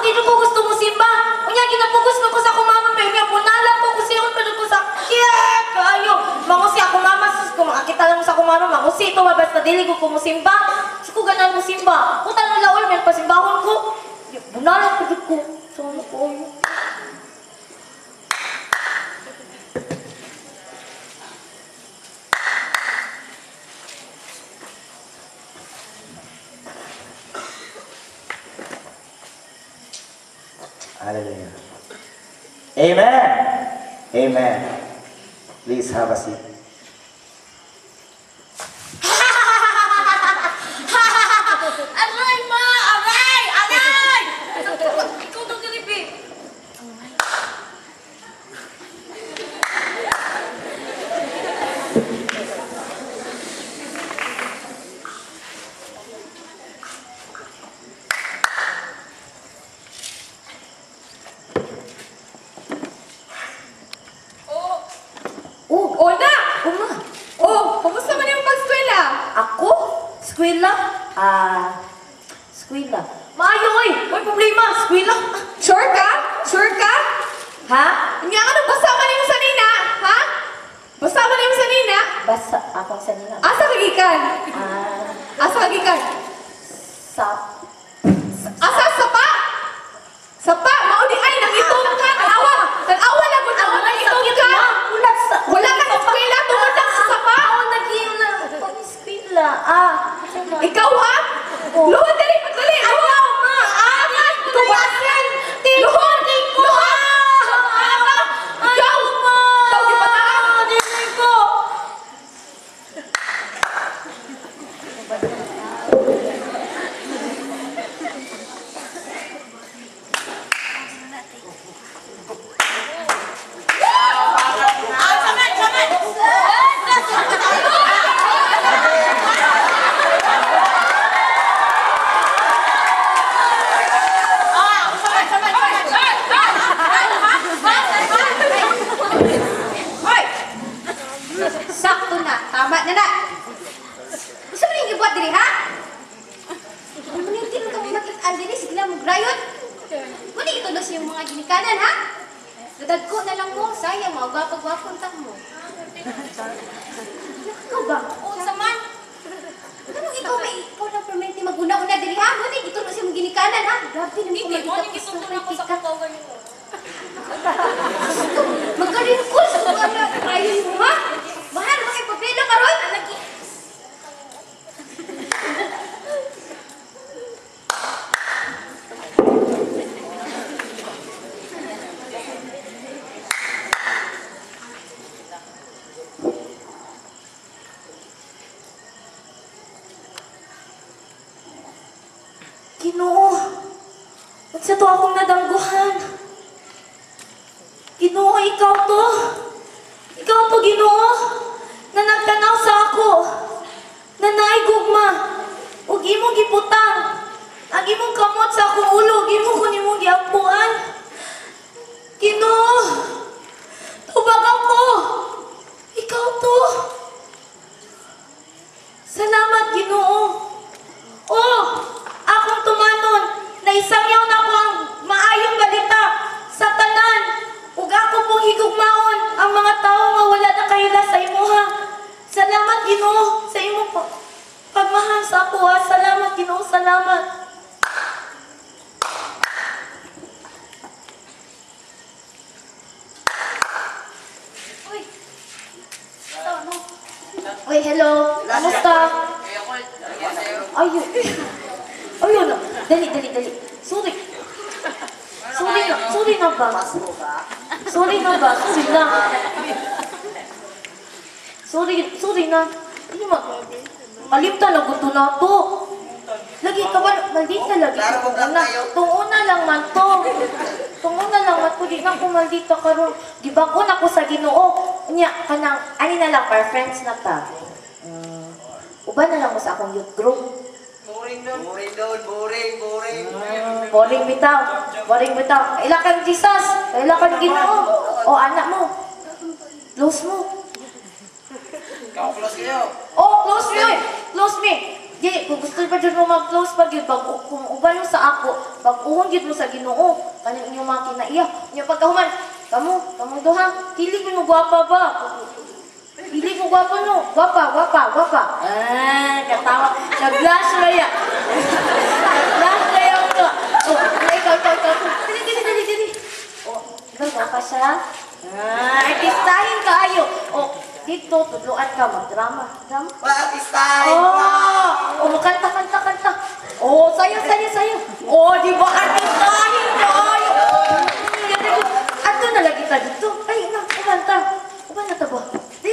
dito ko gusto mo simba. Unya ginapokus mo ko sa akong mama pero nga punalan ko kusiyon pero ko sa kayo. Mangusi ako mama sus ko makakita lang sa akong mama mangusi ito basta dili ko musimba. Sus ko ganan mo simba. Utan mo laol men pasimbahon ko. Punalan ko dito ko. So ano ko. Hallelujah. Amen. Amen. Please have a seat. Aray ma! Aray! Aray! Ikaw daw garibi. Kumusta man yung pag-eskwela? Ako? Skwela? Skwela. Maayo oy! May problema! Skwela? Sure ka? Sure ka? Ha? Nga ano, basa man yung sanina? Ha? Basa man yung sanina? Basta akong sanina. Asa kagikan? Asa kagikan? Sa... Asa sapa? Sapa? Mauni ay, nangitong ka! Tanawa! Tanawa lang mo na! Nangitong ka! Ulat sa... Wala ka sa eskwela tungkol lang sa sapa? Ako nag-iyon na pag-skwela. Ikaw ha? Luhod dali! Dali! Ayaw ma! Tuwasan! Luhod! Luhod! Ikaw! Ikaw, di ba na? Dili ko! Sakto na. Tama na na. Gusto mo rin ibuat diri, ha? Manintin mo itong makit-an diri. Sige na, mag-rayon. Muna ito na yung mga ginikanan, ha? Dadagko na lang mo. Sayang, mga gwapag-gwapong tak mo. Ikaw ba? Oo, saman. Anong ikaw ba? Ikaw na permanente mag-una-una diri, ha? Muna ito na yung ginikanan, ha? Grabe naman kung magkita ko sa kritika. Magka-ringkol sa mga rayon mo, ha? Mahal, makipapila ka ron? Ginoo, at sa to akong nadangguhan. Ginoo, ikaw to. Ikaw to, Ginoo, na nagtanaw sa ako, na naigugma, ug imong giputang, ang imong kamot sa akong ulo, ug imong giampuan. Ginoo, tubag ako. Ikaw to. Salamat, Ginoo. Oh, akong tumanon, na isangyaw na ko ang maayong balita sa tanan, ug ako pong higugmaon ang mga tao nga wala na kahila sa imuha. Salamat, Ginoo, sa imong pagmahal sa ako, ha. Salamat, Ginoo, salamat. Uy! Ito, ano? Uy, hello. Kamusta? Ayun. Ayun na. Dali. Sorry. Sorry na ba? Sorry na. Hindi mo. Kalimta na gusto na to. Lagi ka ba? Maldita lagi. Tunguna lang man to. Di na ko maldita karon. Gibakon ako sa Ginoo. Nya, kanang, ani na lang, par friends na ta. Uban na lang mo sa akong youth group. Boring. Boring bitaw. Kailan ka ni Jesus? Kailan ka ni Ginoo? O anak mo? Close mo. Close kayo. Oh, close me. Di, kung gusto pa dyan mo mag-close pag yun, kung uban mo sa ako, pag-uhon yun mo sa Ginoo, kanang inyong mga kinaiya. Inyong pagkahuman, kamu duha, kilig mo gwapa ba? Kilig mo gwapa no? Gwapa. Katawa. Nag-blush na yan. Nag-blush na yan mo. Ikaw. Dili. Nagaw ka siya? Artistahin ka ayo. Dito, tudluan ka, mag-drama. Drama? Artistahin Kanta. Sayo. Di ba artistahin ka ayo? Ato na lagi ka dito. Ay, kumanta. Uban na ba? Di.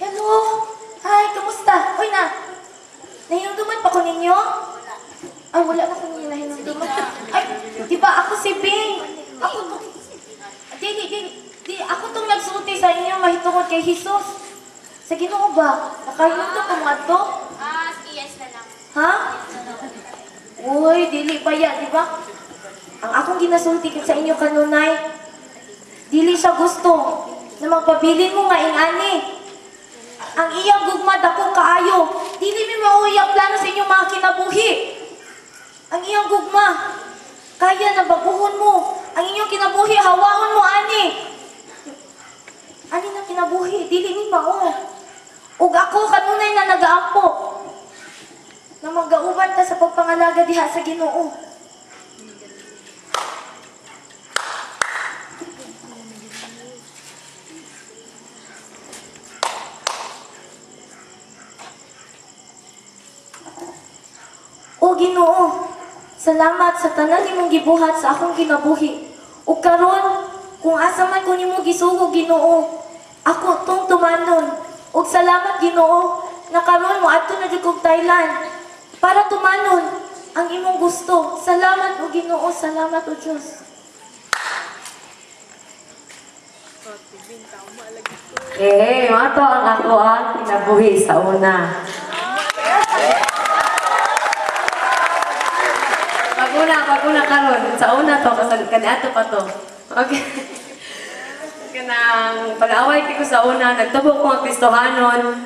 Hello? Hi, kamusta? Uy na, nahinumduman pa ko ninyo? Ay, wala na ko ninyo nahinumduman. Ay, di ba ako si Bing? Ako to. Di, ako tong nagsulti sa inyo mahitungod kay Jesus. Sa Ginoo ba? Nakahinumdum ka mga to? Yes na lang. Ha? Uy, dili pa yan, di ba? Ang akong ginasulti sa inyo kanunay, dili siya gusto na magpabilin mo nga ingani. Ang iyang gugma dako kaayo, dili mi mauwi ang plano sa inyong mga kinabuhi. Ang iyang gugma, kaya na baguhon mo. Ang inyong kinabuhi, hawaon mo ani. Ani na kinabuhi, dili mi mao. Ug ako kanunay na nagaampo na magauban ta sa pagpangalaga diha sa Ginoo. O Ginoo, salamat sa tanan nimong gibuhat sa akong kinabuhi. Ug karon, kung asa man ko nimo gisugo Ginoo, ako tong tumanon. Ug salamat Ginoo, na karon mo adto na jud kog Thailand para tumanon ang imong gusto. Salamat o Ginoo, salamat o Dios. Mato ang ako ang kinabuhi sa una. Pag-una karon sa una to kasi kaniadto pa to. Okay. Kanang pag-away ko sa una, nagtubo ko ang Kristohanon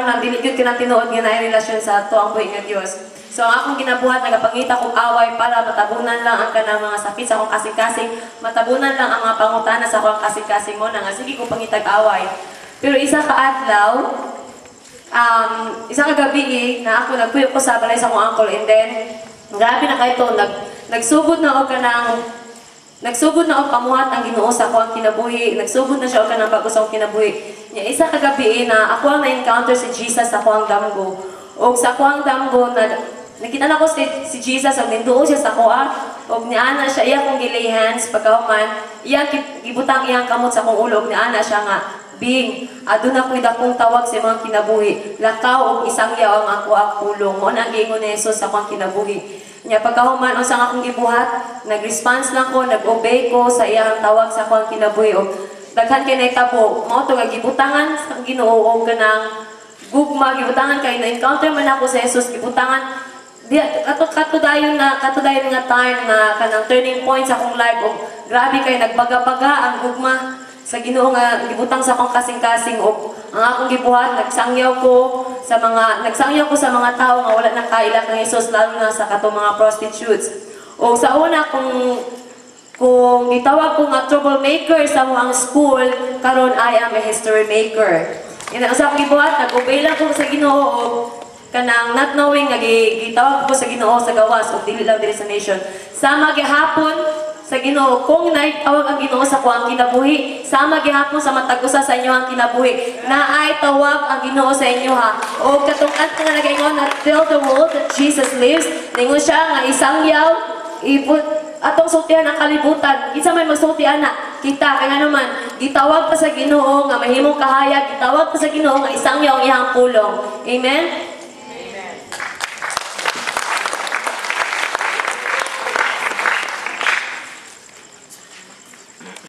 lang dili gyud kanang tinuod nga naay relasyon sa ato ang buhi nga Dios. So ang akong ginabuhat nagapangita kog away para matabunan lang ang kanang mga sakit sa akong kasing-kasing, matabunan lang ang mga pangutana sa akong kasing-kasing mo na nga sige ko pangitag away. Pero isa ka adlaw, isang gabi na ako nagpuyo ko sa balay sa akong uncle and then grabe na kayo to, nagsugod na og pamuhat ang Ginoo sa ako ang kinabuhi. Nagsugod na siya og kanang bago sa akong kinabuhi. Nya isa ka gabi na ako ang na-encounter si Jesus sa ako ang damgo. Og sa ako ang damgo na nakita na ko si Jesus og ninduo siya sa ako og niana siya iya kong gilay hands pagkahuman iya gibutang iyang kamot sa akong ulo og niana siya nga Bing, aduna ko'y dakong tawag sa mga kinabuhi. Lakaw og isang yaw ang ako ang pulong. Mo nang giingon ni Jesus sa akong kinabuhi. Nya pagkahuman unsang akong gibuhat, nag-response na ko, nag-obey ko sa iyang tawag sa akong kinabuhi. Og daghan kay naitabo, mao to nga gibutangan sa Ginoo og kanang gugma gibutangan kay na-encounter man ako sa Jesus gibutangan. Di katudayon nga time na kanang turning point sa akong life og grabe kay nagbaga-baga ang gugma sa Ginoo nga gibutang sa akong kasing-kasing og ang akong gibuhat nagsangyaw ko sa mga tawo nga wala nang kaila kang Jesus lalo na sa katong mga prostitutes. O sa una kung gitawag ko nga troublemaker sa mga school karon I am a history maker. Ina usab gibuhat nag-obey lang ko sa Ginoo og kanang not knowing nga gitawag ko sa Ginoo sa gawas og dili lang diri sa nation. Sama gihapon sa Ginoo kung naitawag ang Ginoo sa kuang kinabuhi, sama gihapon sa matag usa sa inyo ang kinabuhi. Naay tawag ang Ginoo sa inyo ha. O katong kanta nga nagaingon na tell the world that Jesus lives. Ningon siya nga isang yaw iput atong sultihan ang kalibutan. Kinsa may magsultihan na kita kay nga naman gitawag pa sa Ginoo nga mahimong kahayag, gitawag pa sa Ginoo nga isang yaw ang iyang pulong. Amen.